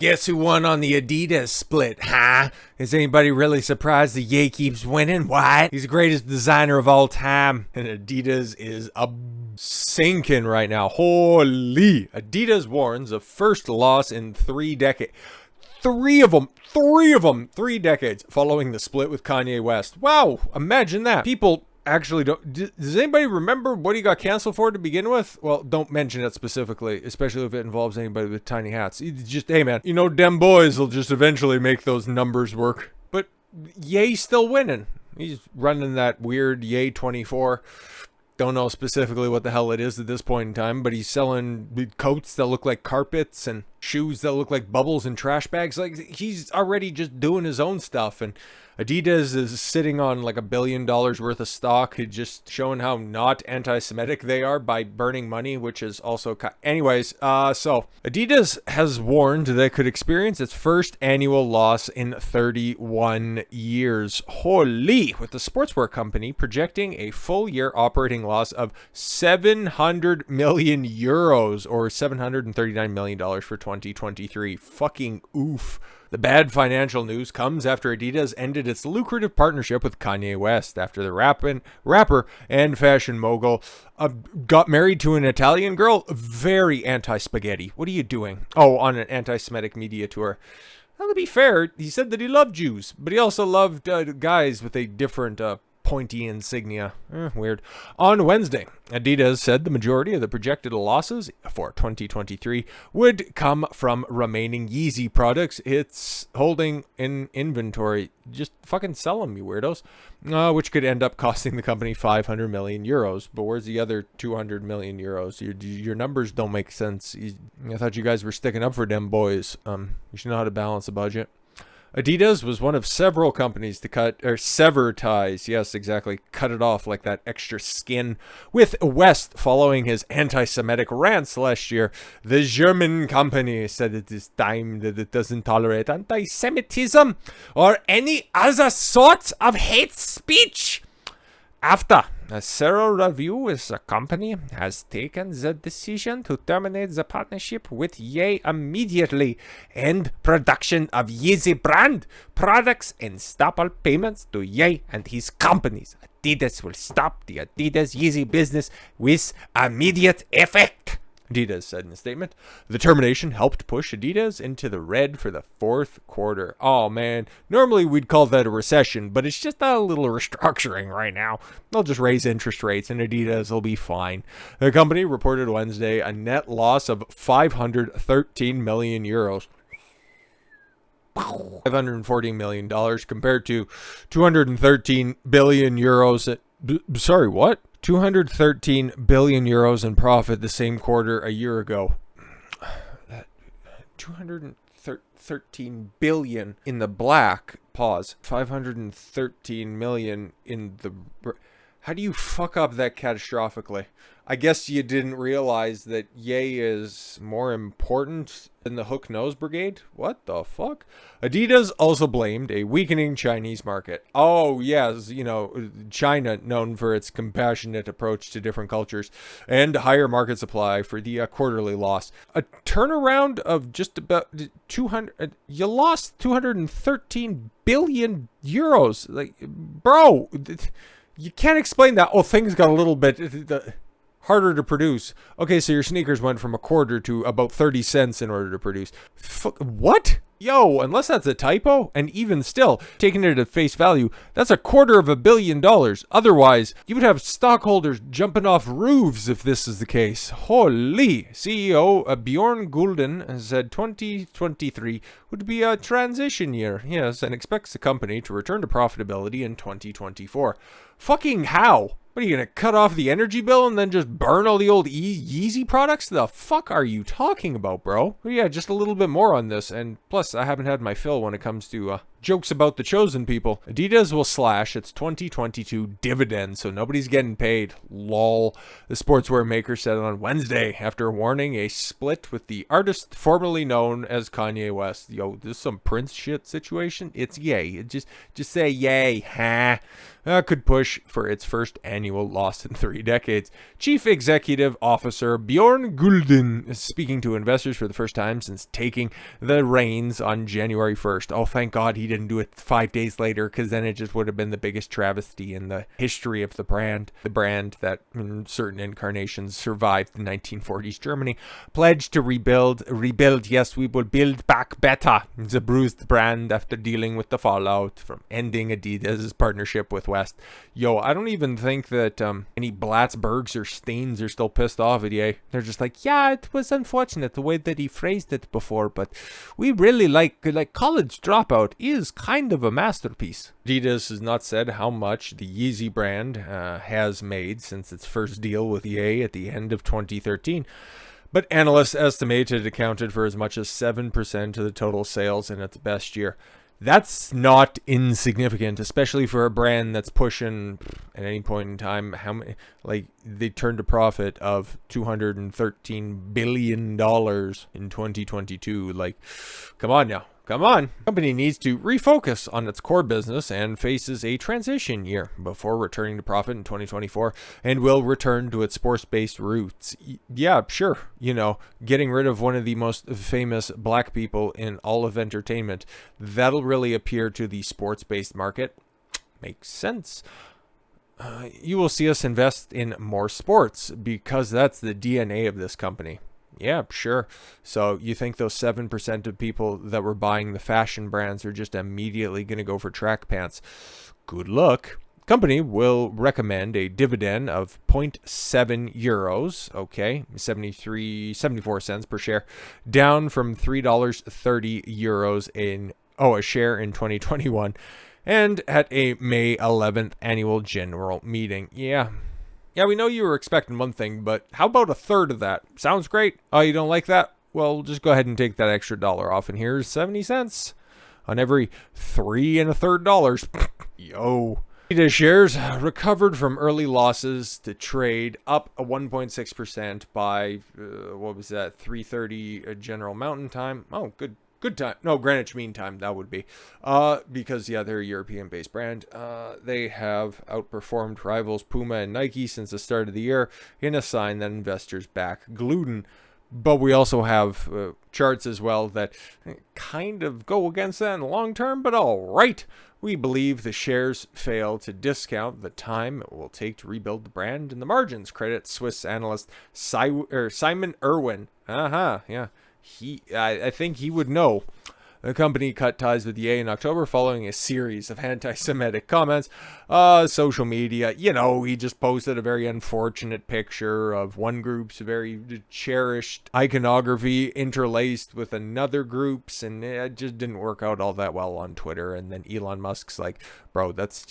Guess who won on the Adidas split, huh? Is anybody really surprised the Ye keeps winning? What? He's the greatest designer of all time. And Adidas is sinking right now. Holy. Adidas warns of first loss in 3 decades. Three of them, 3 decades following the split with Kanye West. Wow, imagine that. People actually don't. Does anybody remember what he got canceled for to begin with? Well, don't mention it specifically, especially if it involves anybody with tiny hats. It's just, hey man, you know, them boys will just eventually make those numbers work. But Ye's still winning. He's running that weird Ye24. Don't know specifically what the hell it is at this point in time, but he's selling coats that look like carpets and shoes that look like bubbles and trash bags. Like, he's already just doing his own stuff. And Adidas is sitting on like $1 billion worth of stock, just showing how not anti-Semitic they are by burning money, which is also anyways. So Adidas has warned they could experience its first annual loss in 31 years. Holy! With the sportswear company projecting a full year operating loss of 700 million euros or $739 million for 2023. Fucking oof. The bad financial news comes after Adidas ended its lucrative partnership with Kanye West after the rapper and fashion mogul got married to an Italian girl. Very anti-spaghetti. What are you doing? Oh, on an anti-Semitic media tour. Well, to be fair, he said that he loved Jews, but he also loved guys with a different pointy insignia. Weird. On Wednesday, Adidas said the majority of the projected losses for 2023 would come from remaining Yeezy products it's holding in inventory. Just fucking sell them, you weirdos. Which could end up costing the company 500 million euros. But where's the other 200 million euros? Your numbers don't make sense. I thought you guys were sticking up for them boys. You should know how to balance a budget. Adidas was one of several companies to cut or sever ties. Yes, exactly. Cut it off like that extra skin with West following his anti-Semitic rants last year. The German company said it is time that it doesn't tolerate anti-Semitism or any other sorts of hate speech. After a thorough review with the company has taken the decision to terminate the partnership with Ye immediately, end production of Yeezy brand products and stop all payments to Ye and his companies. Adidas will stop the Adidas Yeezy business with immediate effect, Adidas said in a statement. The termination helped push Adidas into the red for the 4th quarter. Oh man, normally we'd call that a recession, but it's just a little restructuring right now. They'll just raise interest rates and Adidas will be fine. The company reported Wednesday a net loss of 513 million euros. $540 million compared to 213 billion euros. Sorry, what? 213 billion euros in profit the same quarter a year ago. 213 billion in the black. Pause. 513 million in the... How do you fuck up that catastrophically? I guess you didn't realize that Ye is more important than the Hook Nose Brigade? What the fuck? Adidas also blamed a weakening Chinese market. Oh, yes, you know, China, known for its compassionate approach to different cultures and higher market supply for the quarterly loss. A turnaround of just about 200... you lost 213 billion euros. Like, bro... You can't explain that. Oh, things got a little bit harder to produce. Okay, so your sneakers went from a quarter to about 30 cents in order to produce. What? Yo, unless that's a typo, and even still, taking it at face value, that's $250 million. Otherwise, you would have stockholders jumping off roofs if this is the case. Holy! CEO Bjorn Gulden said 2023 would be a transition year, yes, and expects the company to return to profitability in 2024. Fucking how? What, are you going to cut off the energy bill and then just burn all the old Yeezy products? The fuck are you talking about, bro? Well, yeah, just a little bit more on this. And plus, I haven't had my fill when it comes to Jokes about the chosen people. Adidas will slash its 2022 dividend, so nobody's getting paid. Lol. The sportswear maker said on Wednesday after warning a split with the artist formerly known as Kanye West. Yo, this is some Prince shit situation. It's Ye. Just say yay, huh? Could push for its first annual loss in 3 decades. Chief Executive Officer Bjorn Gulden is speaking to investors for the first time since taking the reins on January 1st. Oh, thank God he didn't do it 5 days later, because then it just would have been the biggest travesty in the history of the brand. The brand that in certain incarnations survived the 1940s Germany. Pledged to rebuild, yes, we will build back better. It's a bruised brand after dealing with the fallout from ending Adidas' partnership with West. Yo, I don't even think that any Blatsbergs or Stains are still pissed off at Ye. They're just like, yeah, it was unfortunate the way that he phrased it before, but we really like College Dropout is kind of a masterpiece. Adidas has not said how much the Yeezy brand has made since its first deal with Ye at the end of 2013. But analysts estimate it accounted for as much as 7% of the total sales in its best year. That's not insignificant, especially for a brand that's pushing at any point in time. How many, like, they turned a profit of $213 billion in 2022. Like, come on now. Come on. The company needs to refocus on its core business and faces a transition year before returning to profit in 2024, and will return to its sports-based roots. Yeah, sure. You know, getting rid of one of the most famous black people in all of entertainment, that'll really appeal to the sports-based market. Makes sense. You will see us invest in more sports because that's the DNA of this company. Yeah, sure. So you think those 7% of people that were buying the fashion brands are just immediately going to go for track pants? Good luck. Company will recommend a dividend of 0.7 euros, okay, 74 cents per share, down from $3.30 a share in 2021, and at a May 11th annual general meeting. Yeah, we know you were expecting one thing, but how about a third of that? Sounds great. Oh, you don't like that? Well, just go ahead and take that extra $1 off, and here's 70 cents on every $3 1/3. Yo. Adidas shares recovered from early losses to trade up a 1.6% by, 3:30 General Mountain Time. Oh, good time. No, Greenwich Mean Time, that would be. Because, yeah, they're a European-based brand. They have outperformed rivals Puma and Nike since the start of the year in a sign that investors back gluten. But we also have charts as well that kind of go against that in the long term, but all right. We believe the shares fail to discount the time it will take to rebuild the brand and the margins, credit Swiss analyst Simon Irwin. Yeah. I think he would know. The company cut ties with Ye in October following a series of anti-Semitic comments. Social media, you know, he just posted a very unfortunate picture of one group's very cherished iconography interlaced with another group's, and it just didn't work out all that well on Twitter. And then Elon Musk's like, bro, that's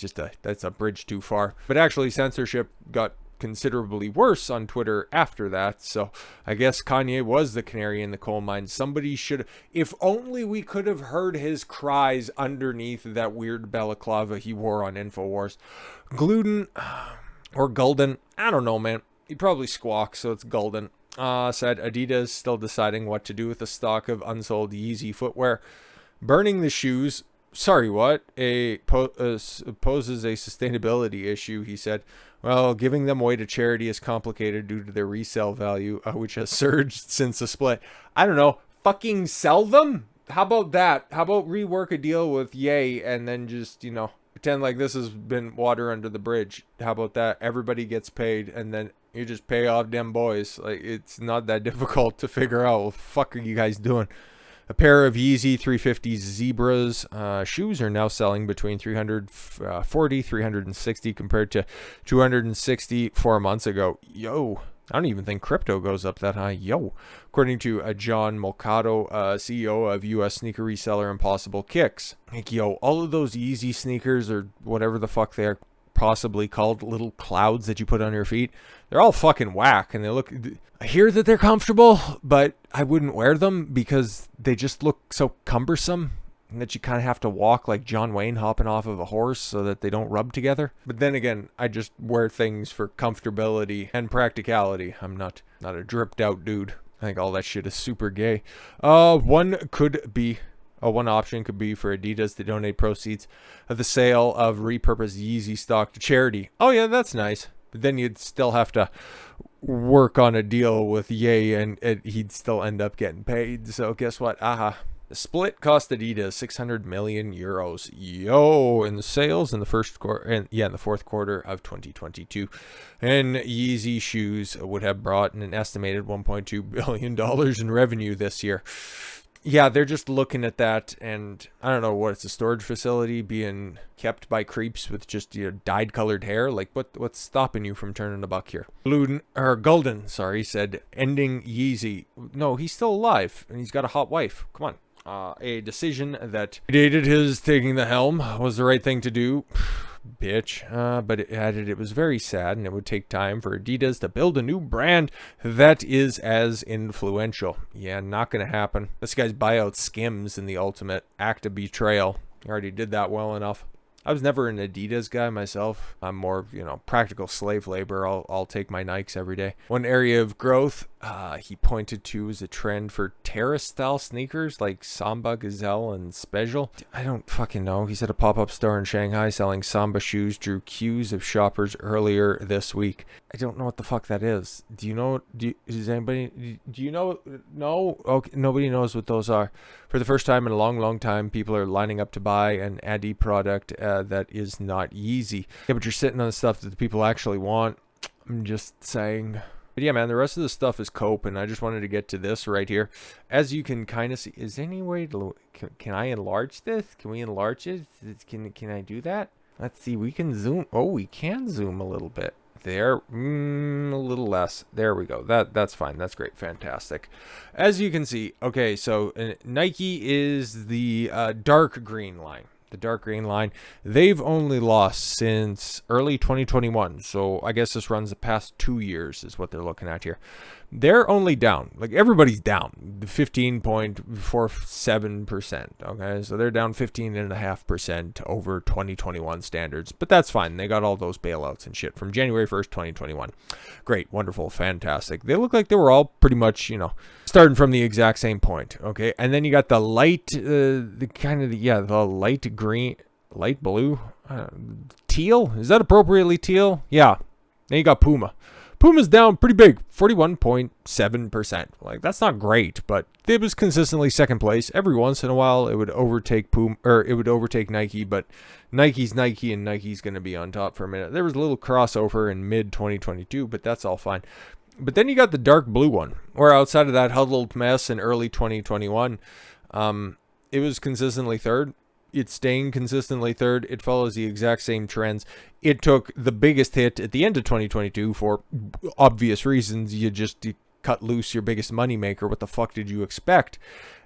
a bridge too far. But actually, censorship got considerably worse on Twitter after that, so I guess Kanye was the canary in the coal mine. Somebody should, if only we could have heard his cries underneath that weird balaclava he wore on InfoWars. Gluten or Gulden, I don't know, man. He probably squawks, so it's Gulden. Said Adidas still deciding what to do with the stock of unsold Yeezy footwear. Burning the shoes, sorry, what? Poses a sustainability issue, he said. Well, giving them away to charity is complicated due to their resale value, which has surged since the split. I don't know. Fucking sell them? How about that? How about rework a deal with Ye and then just, you know, pretend like this has been water under the bridge? How about that? Everybody gets paid and then you just pay off them boys. Like, it's not that difficult to figure out. What the fuck are you guys doing? A pair of Yeezy 350 Zebras shoes are now selling between $340, $360 compared to $260 4 months ago. Yo, I don't even think crypto goes up that high. Yo, according to John Molcato, CEO of U.S. sneaker reseller Impossible Kicks. Like, yo, all of those Yeezy sneakers or whatever the fuck they are possibly called, little clouds that you put on your feet, they're all fucking whack, and they look, I hear that they're comfortable, but I wouldn't wear them because they just look so cumbersome. and that you kind of have to walk like John Wayne hopping off of a horse so that they don't rub together. But then again, I just wear things for comfortability and practicality. I'm not a dripped out dude. I think all that shit is super gay. One option could be for Adidas to donate proceeds of the sale of repurposed Yeezy stock to charity. Oh yeah, that's nice. But then you'd still have to work on a deal with Ye, and he'd still end up getting paid. So guess what? The split cost Adidas 600 million euros. In the sales in the first quarter, and in the fourth quarter of 2022, and Yeezy shoes would have brought in an estimated $1.2 billion in revenue this year. Yeah, they're just looking at that, and I don't know what it's a storage facility being kept by creeps with just dyed colored hair. Like what's stopping you from turning a buck here? Golden said ending Yeezy. No, he's still alive and he's got a hot wife. Come on. A decision that dated his taking the helm was the right thing to do. Bitch. But it added it was very sad and it would take time for Adidas to build a new brand that is as influential. Yeah, not gonna happen. This guy's buyout skims in the ultimate act of betrayal. He already did that well enough. I was never an Adidas guy myself. I'm more, practical slave labor. I'll take my Nikes every day. One area of growth he pointed to is a trend for terrace-style sneakers like Samba, Gazelle, and Special. I don't fucking know. He said a pop-up store in Shanghai selling Samba shoes drew queues of shoppers earlier this week. I don't know what the fuck that is. Do you know? Do you know? No? Okay, nobody knows what those are. For the first time in a long, long time, people are lining up to buy an Adi product that is not Yeezy. Yeah, but you're sitting on the stuff that the people actually want. I'm just saying. But yeah, man, the rest of the stuff is cope, and I just wanted to get to this right here. As you can kind of see, is there any way to, can I enlarge this? Can we enlarge it? Can I do that? Let's see, we can zoom. Oh, we can zoom a little bit. There, a little less. There we go. That's fine. That's great. Fantastic. As you can see, okay, so Nike is the dark green line. The dark green line. They've only lost since early 2021. So I guess this runs the past 2 years is what they're looking at here. They're only down. Like everybody's down. 15.47%. Okay. So they're down 15.5% over 2021 standards. But that's fine. They got all those bailouts and shit from January 1st, 2021. Great. Wonderful. Fantastic. They look like they were all pretty much, starting from the exact same point. Okay. And then you got the light, the light green, light blue, teal. Is that appropriately teal? Yeah. Then you got Puma. Puma's down pretty big, 41.7%. Like, that's not great, but it was consistently second place. Every once in a while, it would overtake Puma, or it would overtake Nike, but Nike's Nike, and Nike's going to be on top for a minute. There was a little crossover in mid-2022, but that's all fine. But then you got the dark blue one, where outside of that huddled mess in early 2021, it was consistently third. It's staying consistently third. It follows the exact same trends. It took the biggest hit at the end of 2022 for obvious reasons. You cut loose your biggest moneymaker. What the fuck did you expect?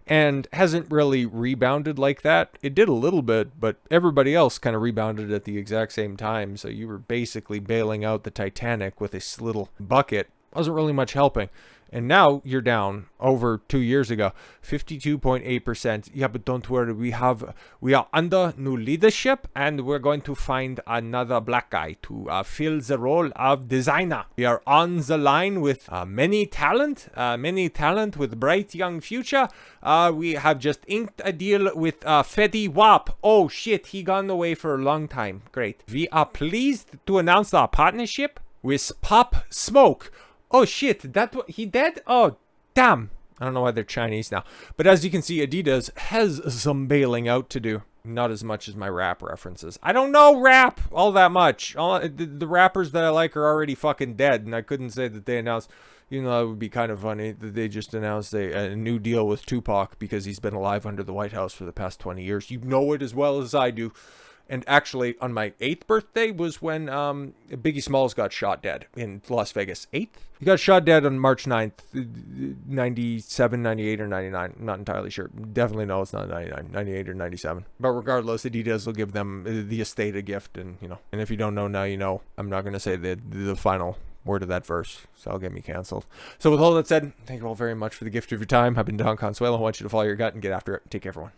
And hasn't really rebounded like that. It did a little bit, but everybody else kind of rebounded at the exact same time. So you were basically bailing out the Titanic with this little bucket. Wasn't really much helping. And now you're down over 2 years ago, 52.8%. Yeah, but don't worry, we are under new leadership, and we're going to find another black guy to fill the role of designer. We are on the line with many talent with bright young future. We have just inked a deal with Fetty Wap. Oh shit, he gone away for a long time. Great. We are pleased to announce our partnership with Pop Smoke. Oh shit, he dead? Oh, damn. I don't know why they're Chinese now. But as you can see, Adidas has some bailing out to do. Not as much as my rap references. I don't know rap all that much. The rappers that I like are already fucking dead. And I couldn't say that they announced, it would be kind of funny that they just announced a new deal with Tupac because he's been alive under the White House for the past 20 years. You know it as well as I do. And actually, on my 8th birthday was when Biggie Smalls got shot dead in Las Vegas. 8th? He got shot dead on March 9th, 97, 98, or 99. I'm not entirely sure. Definitely know it's not 99, 98, or 97. But regardless, Adidas will give them the estate a gift. And, and if you don't know now, you know. I'm not going to say the final word of that verse, so I'll get me canceled. So with all that said, thank you all very much for the gift of your time. I've been Don Consuelo. I want you to follow your gut and get after it. Take care, everyone.